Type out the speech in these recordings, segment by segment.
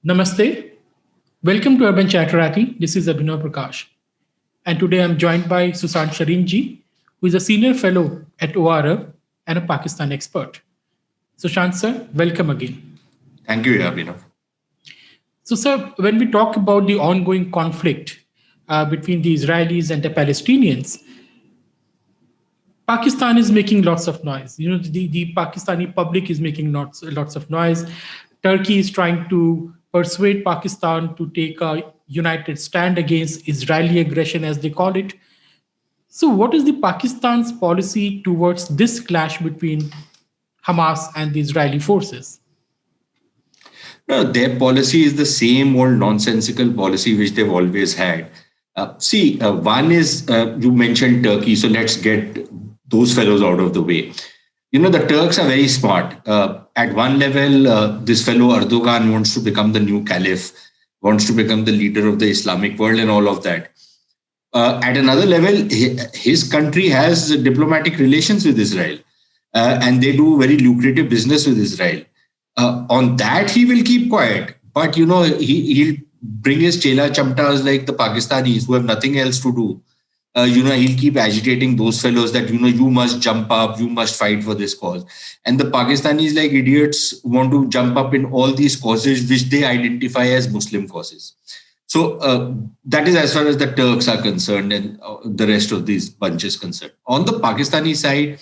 Namaste. Welcome to Urban Chatterati. This is Abhinav Prakash. And today I'm joined by Susant Sharinji, who is a senior fellow at ORF and a Pakistan expert. Sushant sir, welcome again. Thank you, Abhinav. So, sir, when we talk about the ongoing conflict between the Israelis and the Palestinians, Pakistan is making lots of noise. The Pakistani public is making lots of noise. Turkey is trying to persuade Pakistan to take a united stand against Israeli aggression, as they call it. So, what is the Pakistan's policy towards this clash between Hamas and the Israeli forces? No, their policy is the same old nonsensical policy which they've always had. One is you mentioned Turkey, so let's get those fellows out of the way. The Turks are very smart. At one level, this fellow Erdogan wants to become the new caliph, wants to become the leader of the Islamic world and all of that. At another level, his country has diplomatic relations with Israel, and they do very lucrative business with Israel. On that, he will keep quiet. But, he'll bring his chela chamtas like the Pakistanis who have nothing else to do. He'll keep agitating those fellows that, you must jump up, you must fight for this cause. And the Pakistanis, like idiots, want to jump up in all these causes which they identify as Muslim causes. So that is as far as the Turks are concerned and the rest of these bunch is concerned. On the Pakistani side,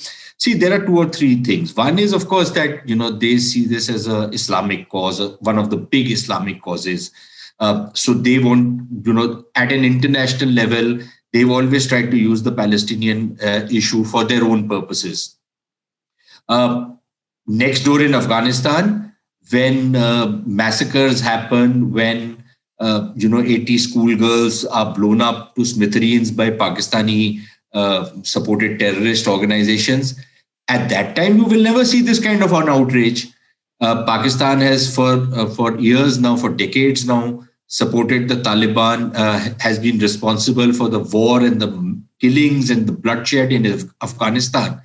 there are two or three things. One is, of course, that, they see this as a Islamic cause, one of the big Islamic causes. So they want, at an international level, they've always tried to use the Palestinian issue for their own purposes. Next door in Afghanistan, when massacres happen, when 80 schoolgirls are blown up to smithereens by Pakistani supported terrorist organizations, at that time you will never see this kind of an outrage. Pakistan has for years now, for decades now, supported the Taliban, has been responsible for the war and the killings and the bloodshed in Afghanistan.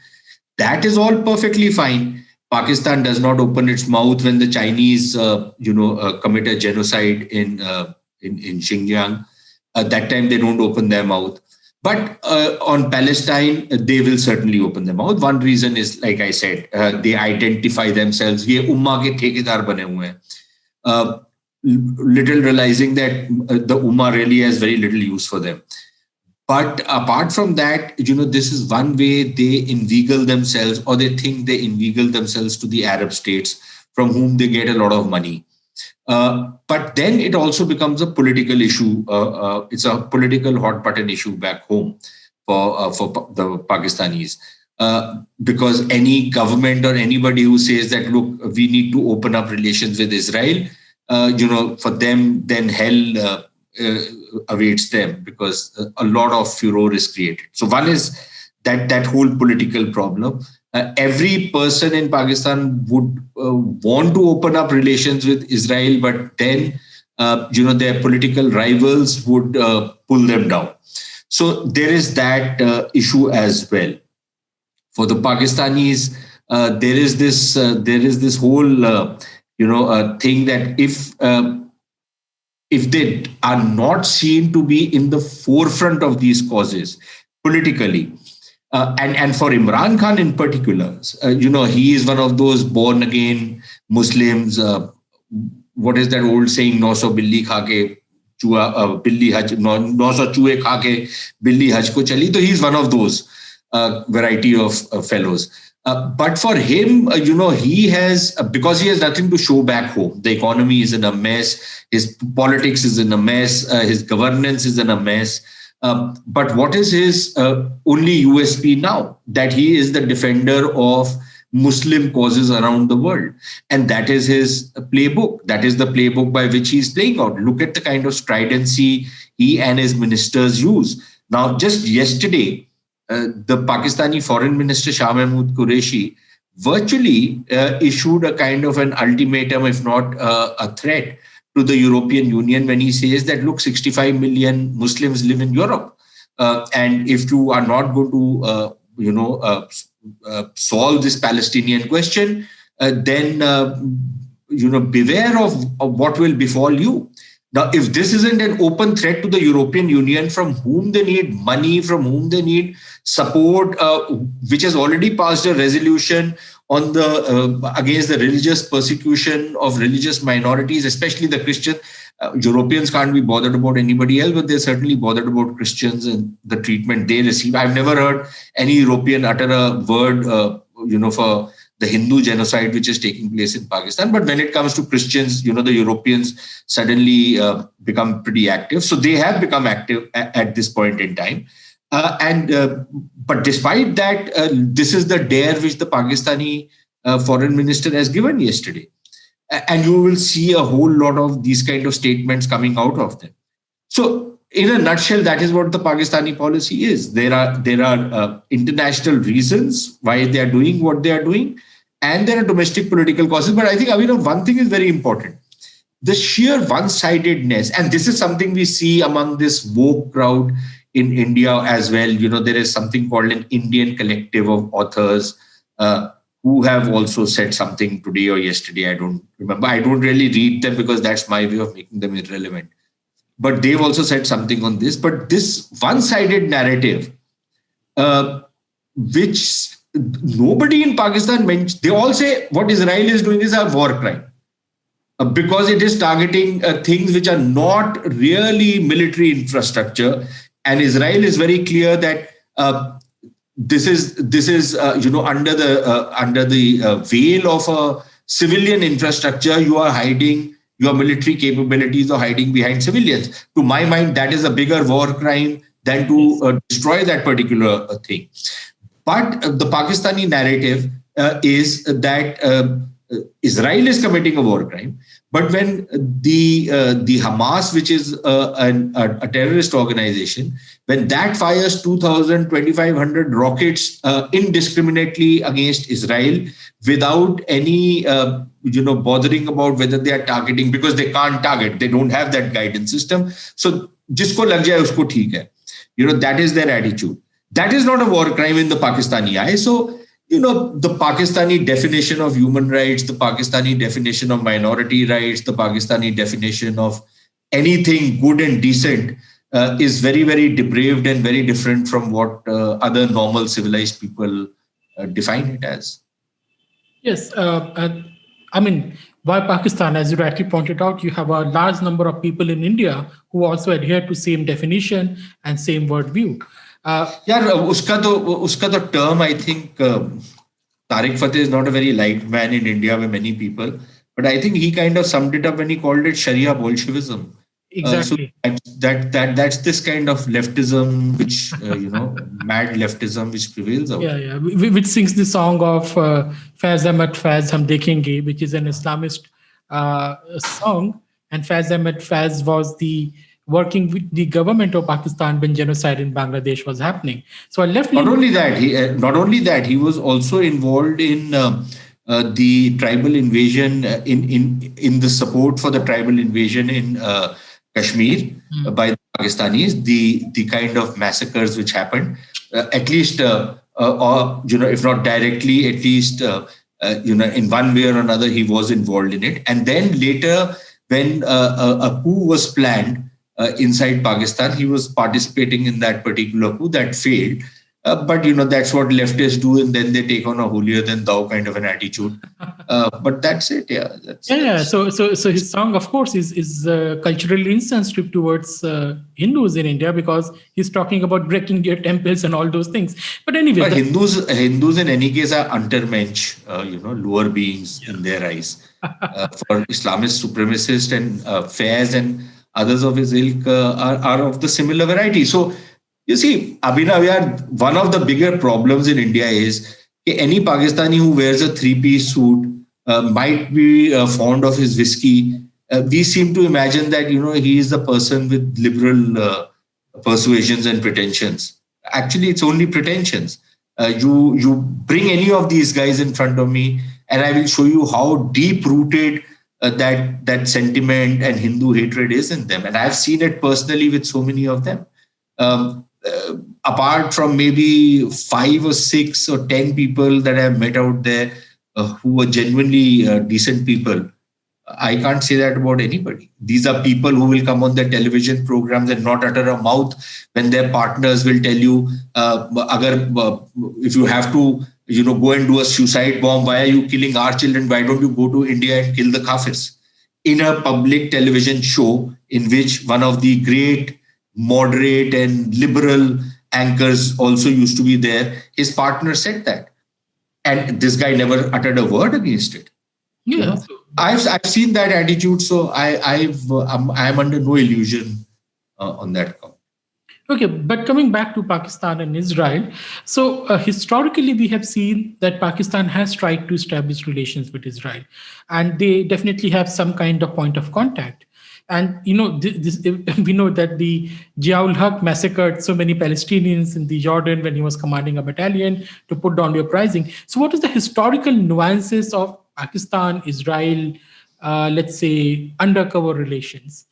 That is all perfectly fine. Pakistan does not open its mouth when the Chinese, commit a genocide in Xinjiang. At that time, they don't open their mouth. But on Palestine, they will certainly open their mouth. One reason is, like I said, they identify themselves. ये उम्मा के ठेकेदार बने हुए हैं. Little realizing that the Ummah really has very little use for them. But apart from that, this is one way they inveigle themselves, or they think they inveigle themselves to the Arab states from whom they get a lot of money. But then it also becomes a political issue. It's a political hot button issue back home for the Pakistanis. Because any government or anybody who says that, look, we need to open up relations with Israel, for them, then hell awaits them, because a lot of furor is created. So one is that whole political problem. Every person in Pakistan would want to open up relations with Israel, but then, their political rivals would pull them down. So there is that issue as well. For the Pakistanis, there is this whole thing that if they are not seen to be in the forefront of these causes politically, and for Imran Khan in particular, he is one of those born again Muslims. What is that old saying? 900 billi kha ke billi haj, 900 chuhe kha ke billi haj ko chali. So he's one of those variety of fellows. But for him, he has, because he has nothing to show back home. The economy is in a mess. His politics is in a mess. His governance is in a mess. But what is his only USP now? That he is the defender of Muslim causes around the world. And that is his playbook. That is the playbook by which he's playing out. Look at the kind of stridency he and his ministers use. Now, just yesterday, the Pakistani Foreign Minister Shah Mahmood Qureshi virtually issued a kind of an ultimatum, if not a threat, to the European Union when he says that, look, 65 million Muslims live in Europe. And if you are not going to, solve this Palestinian question, then beware of what will befall you. Now, if this isn't an open threat to the European Union, from whom they need money, from whom they need support, which has already passed a resolution on the against the religious persecution of religious minorities, especially the Christian. Europeans can't be bothered about anybody else, but they're certainly bothered about Christians and the treatment they receive. I've never heard any European utter a word, for the Hindu genocide which is taking place in Pakistan. But when it comes to Christians, the Europeans suddenly become pretty active. So they have become active at this point in time. But despite that, this is the dare which the Pakistani foreign minister has given yesterday. And you will see a whole lot of these kind of statements coming out of them. So in a nutshell, that is what the Pakistani policy is. There are international reasons why they are doing what they are doing, and there are domestic political causes. But I think, one thing is very important. The sheer one-sidedness, and this is something we see among this woke crowd in India as well. There is something called an Indian collective of authors who have also said something today or yesterday. I don't remember. I don't really read them because that's my way of making them irrelevant. But they've also said something on this. But this one-sided narrative, which nobody in Pakistan mentions, they all say what Israel is doing is a war crime because it is targeting things which are not really military infrastructure. And Israel is very clear that this is under the veil of a civilian infrastructure. You are hiding your military capabilities or hiding behind civilians. To my mind, that is a bigger war crime than to destroy that particular thing. But the Pakistani narrative is that Israel is committing a war crime. But when the Hamas, which is a terrorist organization, when that fires 2,000, 2,500 rockets indiscriminately against Israel without any bothering about whether they are targeting, because they can't target, they don't have that guidance system. So jisko lag jaye usko theek hai. That is their attitude. That is not a war crime in the Pakistani eye. So the Pakistani definition of human rights, the Pakistani definition of minority rights, the Pakistani definition of anything good and decent is very, very depraved and very different from what other normal civilized people define it as. Yes. Why Pakistan? As you rightly pointed out, you have a large number of people in India who also adhere to same definition and same worldview. Uska to term, I think Tariq Fateh is not a very liked man in India by many people, but I think he kind of summed it up when he called it Sharia Bolshevism. Exactly. So that's this kind of leftism, which mad leftism, which prevails out. Yeah. Which sings the song of Faiz Ahmed Faiz Hum Dekhenge, which is an Islamist song, and Faiz Ahmed Faiz was working with the government of Pakistan when genocide in Bangladesh was happening. So not only that, he was also involved in the tribal invasion, in the support for the tribal invasion in Kashmir by the Pakistanis, the kind of massacres which happened, at least, if not directly, at least, in one way or another, he was involved in it. And then later, when a coup was planned inside Pakistan, he was participating in that particular coup that failed. But that's what leftists do, and then they take on a holier than thou kind of an attitude. But that's it, yeah. So his song, of course, is culturally insensitive towards Hindus in India, because he's talking about breaking their temples and all those things. But anyway, but Hindus in any case are untermensch, lower beings in their eyes. For Islamist supremacists and Faiz and others of his ilk are of the similar variety. So you see, Abhinav, one of the bigger problems in India is any Pakistani who wears a three-piece suit might be fond of his whiskey. We seem to imagine that, he is a person with liberal persuasions and pretensions. Actually, it's only pretensions. You bring any of these guys in front of me, and I will show you how deep-rooted that sentiment and Hindu hatred is in them. And I've seen it personally with so many of them. Apart from maybe 5 or 6 or 10 people that I've met out there who are genuinely decent people, I can't say that about anybody. These are people who will come on their television programs and not utter a mouth when their partners will tell you, if you have to, go and do a suicide bomb, why are you killing our children? Why don't you go to India and kill the Kafirs? In a public television show in which one of the great moderate and liberal anchors also used to be there, his partner said that. And this guy never uttered a word against it. Yeah. I've seen that attitude, so I'm under no illusion on that count. Okay, but coming back to Pakistan and Israel, so historically we have seen that Pakistan has tried to establish relations with Israel, and they definitely have some kind of point of contact. And we know that the Ziaul Haq massacred so many Palestinians in the Jordan when he was commanding a battalion to put down the uprising. So, what is the historical nuances of Pakistan, Israel, let's say, undercover relations,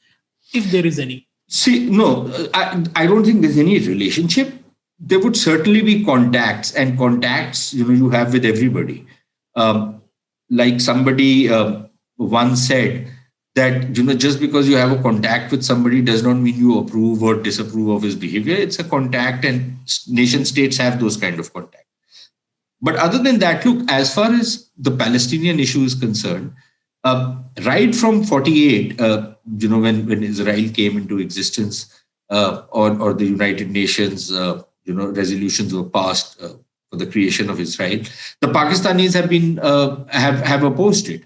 if there is any? See, no, I don't think there's any relationship. There would certainly be contacts, and contacts, you have with everybody. Like somebody once said that, just because you have a contact with somebody does not mean you approve or disapprove of his behavior. It's a contact, and nation states have those kind of contacts. But other than that, look, as far as the Palestinian issue is concerned, right from 48, when Israel came into existence, or the United Nations, resolutions were passed for the creation of Israel, the Pakistanis have been have opposed it,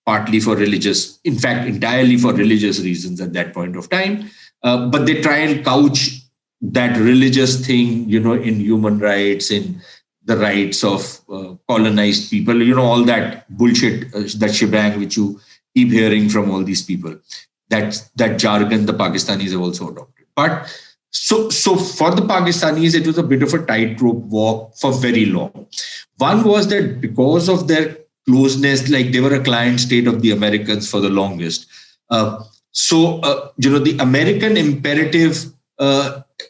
partly for religious, in fact, entirely for religious reasons at that point of time. But they try and couch that religious thing, in human rights, in the rights of colonized people, all that bullshit, that shebang which you keep hearing from all these people. That jargon the Pakistanis have also adopted. But so for the Pakistanis, it was a bit of a tightrope walk for very long. One was that because of their closeness, like they were a client state of the Americans for the longest. The American imperative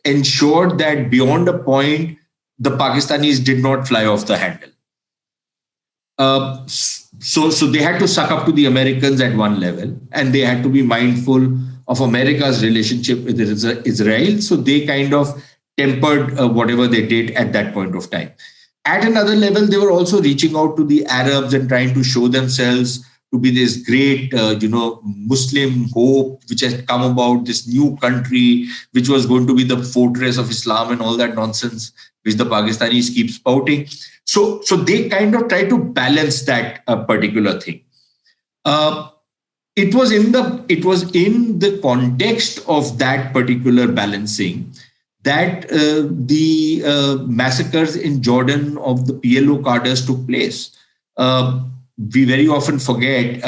ensured that beyond a point, the Pakistanis did not fly off the handle. So they had to suck up to the Americans at one level, and they had to be mindful of America's relationship with Israel. So they kind of tempered whatever they did at that point of time. At another level, they were also reaching out to the Arabs and trying to show themselves to be this great, Muslim hope, which had come about, this new country, which was going to be the fortress of Islam and all that nonsense, which the Pakistanis keep spouting. So they kind of try to balance that particular thing. It was in the context of that particular balancing that the massacres in Jordan of the PLO cadres took place. We very often forget,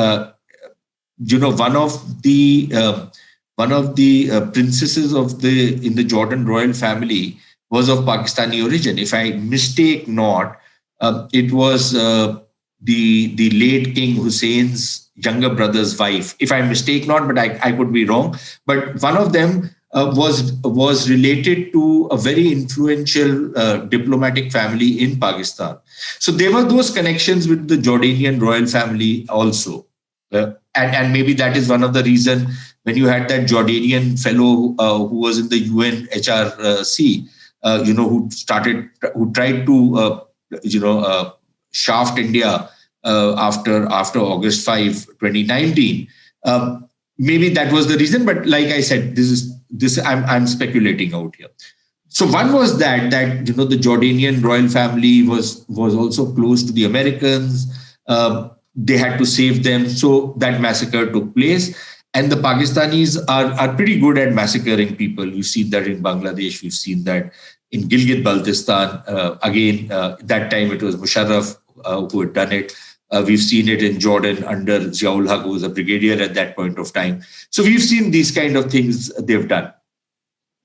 one of the princesses in the Jordan royal family was of Pakistani origin. If I mistake not, it was the late King Hussein's younger brother's wife. If I mistake not, but I could be wrong. But one of them was related to a very influential diplomatic family in Pakistan. So there were those connections with the Jordanian royal family also. And maybe that is one of the reasons when you had that Jordanian fellow who was in the UN HRC, who tried to, shaft India after August 5, 2019. Maybe that was the reason, but like I said, I'm speculating out here. So one was that the Jordanian royal family was also close to the Americans. They had to save them, so that massacre took place. And the Pakistanis are pretty good at massacring people. We've seen that in Bangladesh. We've seen that in Gilgit-Baltistan. That time it was Musharraf who had done it. We've seen it in Jordan under Ziaul Haq, who was a brigadier at that point of time. So we've seen these kind of things they've done.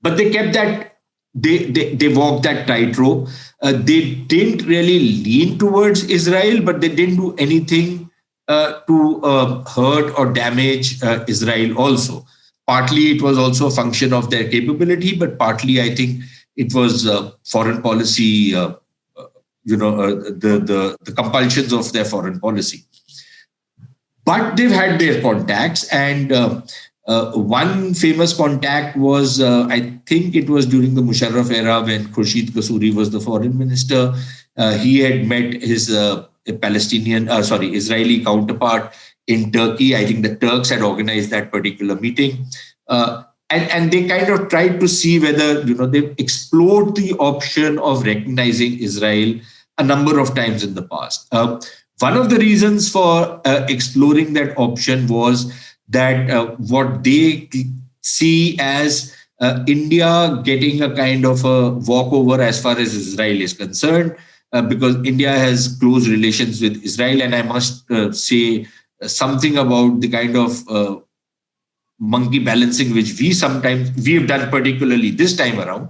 But they kept that, they walked that tightrope. They didn't really lean towards Israel, but they didn't do anything to hurt or damage Israel also. Partly it was also a function of their capability, but partly I think it was foreign policy, the compulsions of their foreign policy. but they've had their contacts. And one famous contact was, I think it was during the Musharraf era when Khurshid Kasuri was the foreign minister. He had met his Israeli counterpart in Turkey. I think the Turks had organized that particular meeting. And they kind of tried to see whether, they've explored the option of recognizing Israel a number of times in the past. One of the reasons for exploring that option was that what they see as India getting a kind of a walkover as far as Israel is concerned, because India has close relations with Israel. And I must say something about the kind of monkey balancing which we have done, particularly this time around.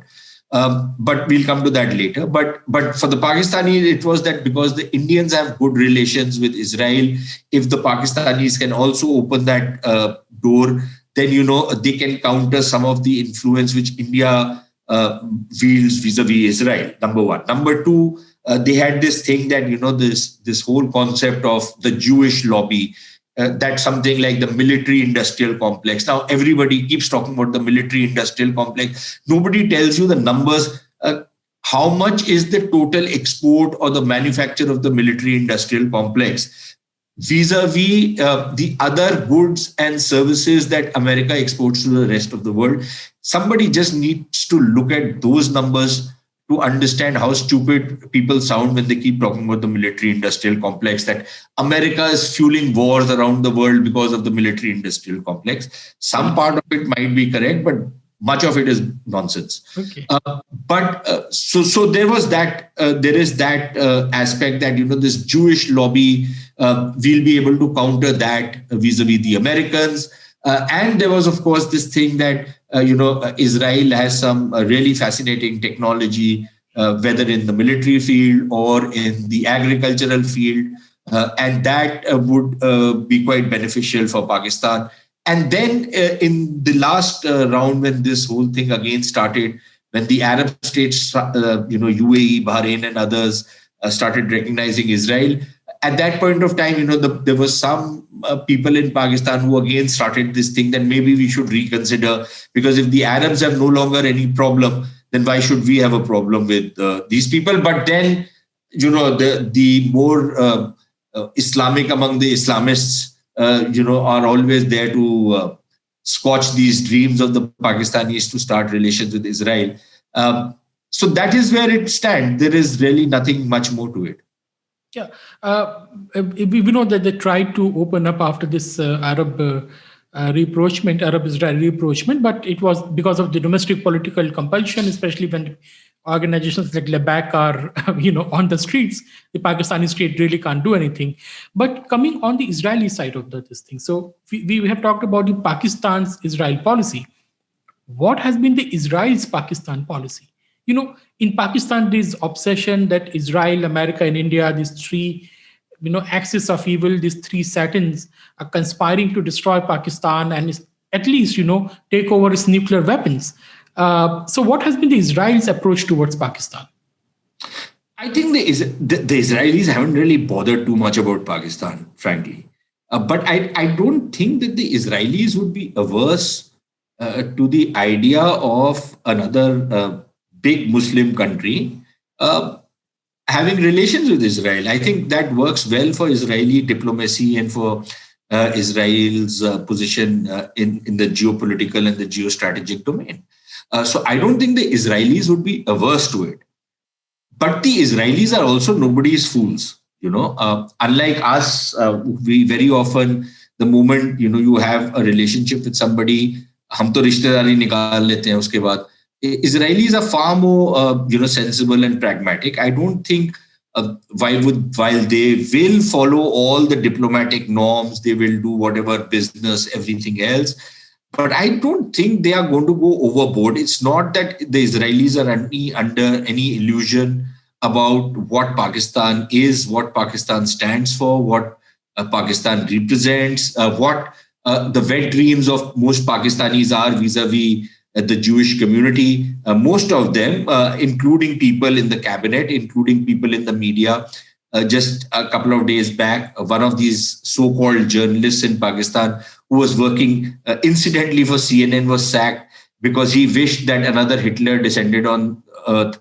But we'll come to that later. But for the Pakistanis, it was that because the Indians have good relations with Israel, if the Pakistanis can also open that door, then they can counter some of the influence which India wields vis-a-vis Israel. Number one. Number two, they had this thing that this whole concept of the Jewish lobby. That's something like the military-industrial complex. Now, everybody keeps talking about the military-industrial complex. Nobody tells you the numbers. How much is the total export or the manufacture of the military-industrial complex vis-a-vis the other goods and services that America exports to the rest of the world? Somebody just needs to look at those numbers to understand how stupid people sound when they keep talking about the military-industrial complex, that America is fueling wars around the world because of the military-industrial complex. Some part of it might be correct, but much of it is nonsense. Okay. So there was that. There is that aspect that this Jewish lobby will be able to counter that vis-a-vis the Americans. And there was, of course, this thing that Israel has some really fascinating technology, whether in the military field or in the agricultural field, and that would be quite beneficial for Pakistan. And then in the last round, when this whole thing again started, when the Arab states, UAE, Bahrain, and others started recognizing Israel, at that point of time, there was some people in Pakistan who again started this thing that maybe we should reconsider, because if the Arabs have no longer any problem, then why should we have a problem with these people? But then, the more Islamic among the Islamists, are always there to squash these dreams of the Pakistanis to start relations with Israel. So that is where it stands. There is really nothing much more to it. Yeah, we know that they tried to open up after this Arab-Israeli rapprochement, but it was because of the domestic political compulsion, especially when organizations like Labak are, on the streets. The Pakistani state really can't do anything. But coming on the Israeli side of this thing, so we have talked about the Pakistan's Israel policy. What has been the Israel's Pakistan policy? In Pakistan, there's obsession that Israel, America, and India, these three, axis of evil, these three Satans are conspiring to destroy Pakistan and at least, take over its nuclear weapons. So what has been the Israel's approach towards Pakistan? I think the Israelis haven't really bothered too much about Pakistan, frankly. But I don't think that the Israelis would be averse to the idea of another big Muslim country having relations with Israel. I think that works well for Israeli diplomacy and for Israel's position in the geopolitical and the geostrategic domain. So I don't think the Israelis would be averse to it. But the Israelis are also nobody's fools. Unlike us, we very often, the moment you have a relationship with somebody, हम तो रिश्तेदारी निकाल लेते हैं उसके बाद. Israelis are far more, sensible and pragmatic. I don't think while they will follow all the diplomatic norms, they will do whatever business, everything else. But I don't think they are going to go overboard. It's not that the Israelis are under any illusion about what Pakistan is, what Pakistan stands for, what Pakistan represents, what the wet dreams of most Pakistanis are vis-a-vis the Jewish community. Most of them, including people in the cabinet, including people in the media, just a couple of days back, one of these so-called journalists in Pakistan who was working incidentally for CNN was sacked because he wished that another Hitler descended on Earth.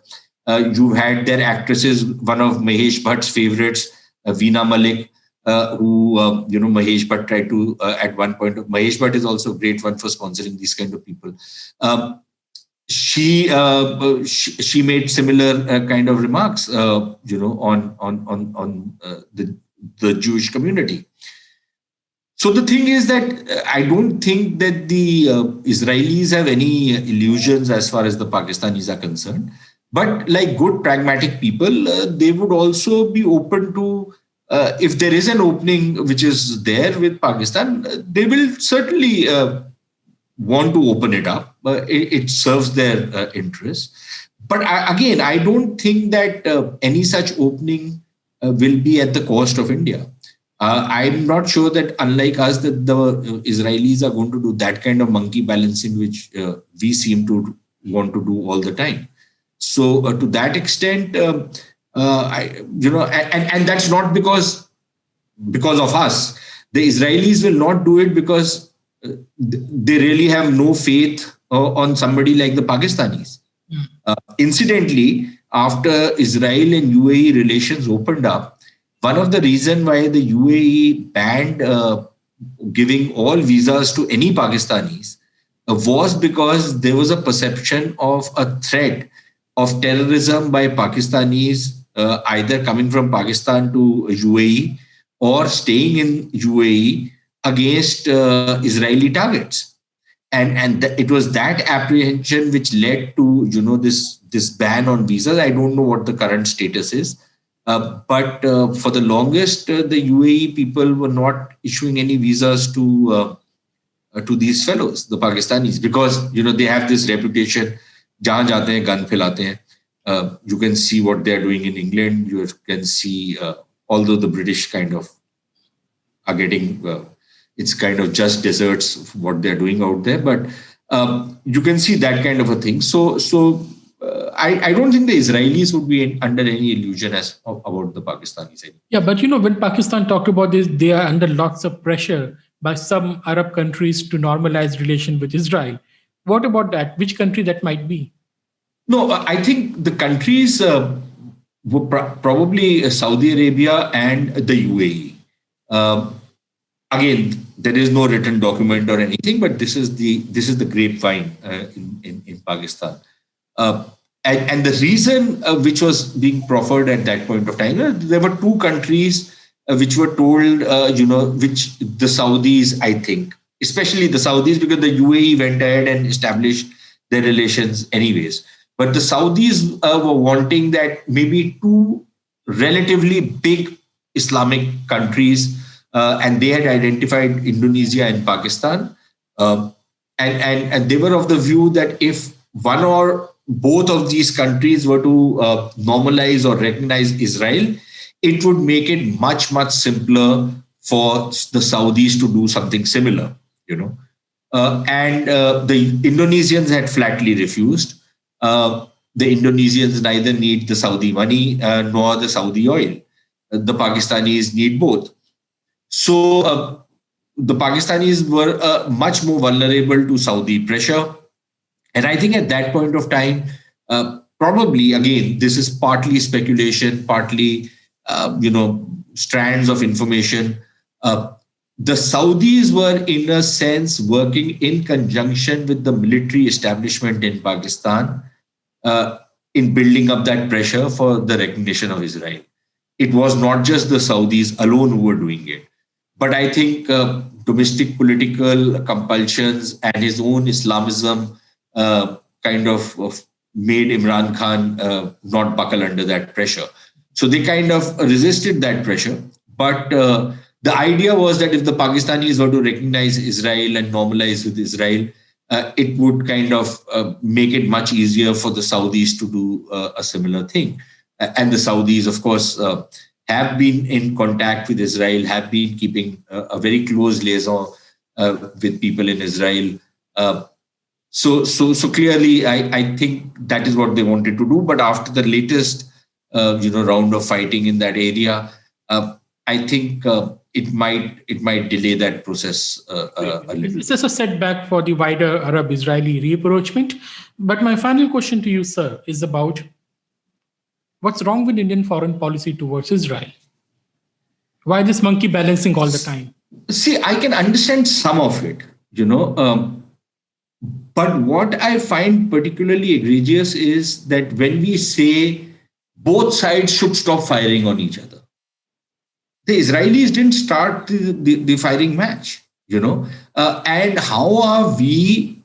You had their actresses, one of Mahesh Bhatt's favorites, Veena Malik, who Mahesh Bhatt tried to at one point. Mahesh Bhatt is also a great one for sponsoring these kind of people. She made similar kind of remarks, on the Jewish community. So the thing is that I don't think that the Israelis have any illusions as far as the Pakistanis are concerned. But like good pragmatic people, they would also be open to, if there is an opening which is there with Pakistan, they will certainly want to open it up. It serves their interests. But again, I don't think that any such opening will be at the cost of India. I'm not sure that, unlike us, that the Israelis are going to do that kind of monkey balancing, which we seem to want to do all the time. So to that extent, and that's not because of us. The Israelis will not do it because they really have no faith on somebody like the Pakistanis. Incidentally, after Israel and UAE relations opened up, one of the reasons why the UAE banned giving all visas to any Pakistanis was because there was a perception of a threat of terrorism by Pakistanis, either coming from Pakistan to UAE or staying in UAE against Israeli targets. And it was that apprehension which led to this ban on visas. I don't know what the current status is. But for the longest, the UAE people were not issuing any visas to these fellows, the Pakistanis, because they have this reputation. Jahan jate hain, gun philate hain. You can see what they are doing in England. You can see, although the British kind of are getting, it's kind of just deserts what they're doing out there, but you can see that kind of a thing. So. I don't think the Israelis would be under any illusion about the Pakistanis. Yeah, but when Pakistan talked about this, they are under lots of pressure by some Arab countries to normalize relation with Israel. What about that? Which country that might be? No, I think the countries were probably Saudi Arabia and the UAE. Again, there is no written document or anything, but this is the grapevine in Pakistan. And the reason which was being proffered at that point of time, there were two countries which were told, which the Saudis, I think, especially the Saudis, because the UAE went ahead and established their relations anyways. But the Saudis were wanting that maybe two relatively big Islamic countries, and they had identified Indonesia and Pakistan, and they were of the view that if one or both of these countries were to normalize or recognize Israel, it would make it much, much simpler for the Saudis to do something similar, and the Indonesians had flatly refused. The Indonesians neither need the Saudi money nor the Saudi oil. The Pakistanis need both. So the Pakistanis were much more vulnerable to Saudi pressure. And I think at that point of time, probably, again, this is partly speculation, partly, strands of information. The Saudis were, in a sense, working in conjunction with the military establishment in Pakistan in building up that pressure for the recognition of Israel. It was not just the Saudis alone who were doing it. But I think domestic political compulsions and his own Islamism kind of made Imran Khan not buckle under that pressure. So they kind of resisted that pressure. But the idea was that if the Pakistanis were to recognize Israel and normalize with Israel, it would kind of make it much easier for the Saudis to do a similar thing. And the Saudis, of course, have been in contact with Israel, have been keeping a very close liaison with people in Israel. So clearly, I think that is what they wanted to do. But after the latest round of fighting in that area. I think it might delay that process a little. This is a setback for the wider Arab-Israeli rapprochement. But my final question to you, sir, is about what's wrong with Indian foreign policy towards Israel? Why this monkey balancing all the time? See, I can understand some of it, but what I find particularly egregious is that when we say both sides should stop firing on each other, the Israelis didn't start the firing match, and how are we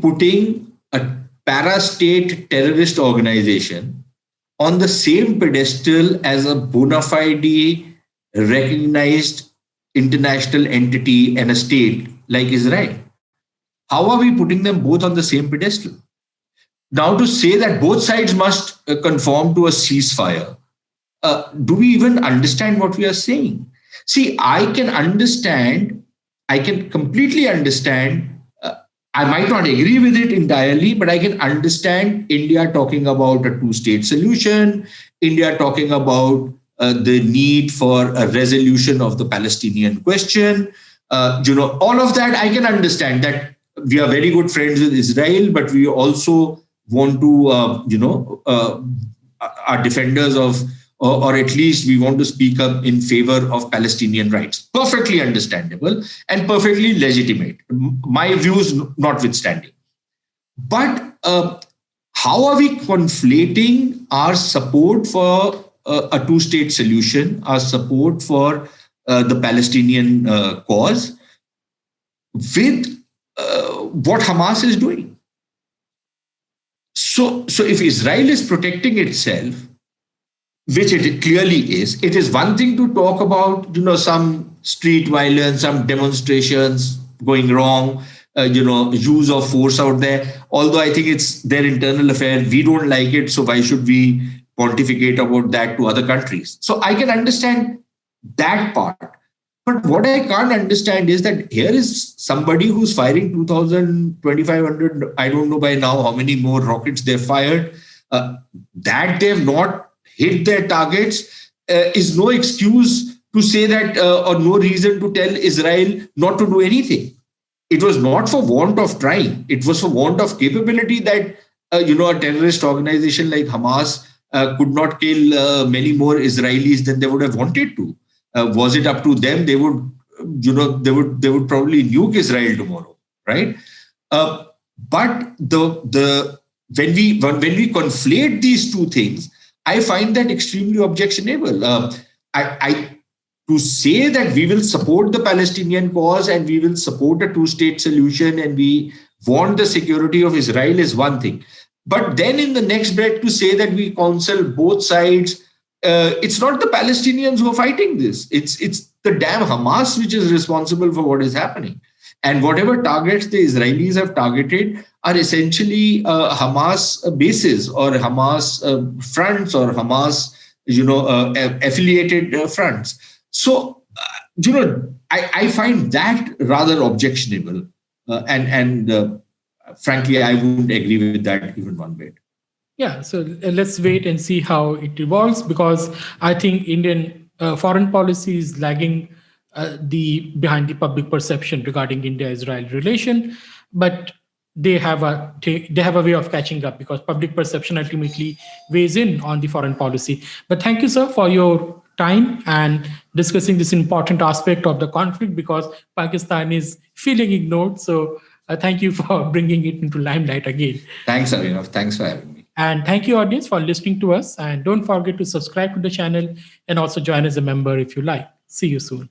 putting a para-state terrorist organization on the same pedestal as a bona fide recognized international entity and a state like Israel? How are we putting them both on the same pedestal? Now, to say that both sides must conform to a ceasefire, do we even understand what we are saying? See, I can completely understand. I might not agree with it entirely, but I can understand India talking about a two-state solution, India talking about the need for a resolution of the Palestinian question. All of that I can understand, that we are very good friends with Israel, but we also want to, are defenders of, or at least we want to speak up in favor of Palestinian rights. Perfectly understandable and perfectly legitimate, my views notwithstanding. But how are we conflating our support for a two-state solution, our support for the Palestinian cause, with what Hamas is doing? So if Israel is protecting itself, which it clearly is, it is one thing to talk about, some street violence, some demonstrations going wrong, use of force out there. Although I think it's their internal affair, we don't like it, so why should we pontificate about that to other countries? So I can understand that part. But what I can't understand is that here is somebody who's firing 2,000, 2,500, I don't know by now how many more rockets they've fired, that they've not hit their targets is no excuse to say that, or no reason to tell Israel not to do anything. It was not for want of trying. It was for want of capability that, a terrorist organization like Hamas could not kill many more Israelis than they would have wanted to. Was it up to them? They would, they would probably nuke Israel tomorrow, right? But when we conflate these two things, I find that extremely objectionable. To say that we will support the Palestinian cause and we will support a two-state solution and we want the security of Israel is one thing. But then in the next breath to say that we counsel both sides, it's not the Palestinians who are fighting this. It's the damn Hamas which is responsible for what is happening. And whatever targets the Israelis have targeted are essentially Hamas bases or Hamas fronts or Hamas, affiliated fronts. So, I find that rather objectionable. And frankly, I wouldn't agree with that even one bit. Yeah, so let's wait and see how it evolves, because I think Indian foreign policy is lagging behind the public perception regarding India-Israel relation, but they have a way of catching up, because public perception ultimately weighs in on the foreign policy. But thank you, sir, for your time and discussing this important aspect of the conflict, because Pakistan is feeling ignored. So thank you for bringing it into limelight again. Thanks, Abhinav. Thanks for having me. And thank you, audience, for listening to us. And don't forget to subscribe to the channel and also join as a member if you like. See you soon.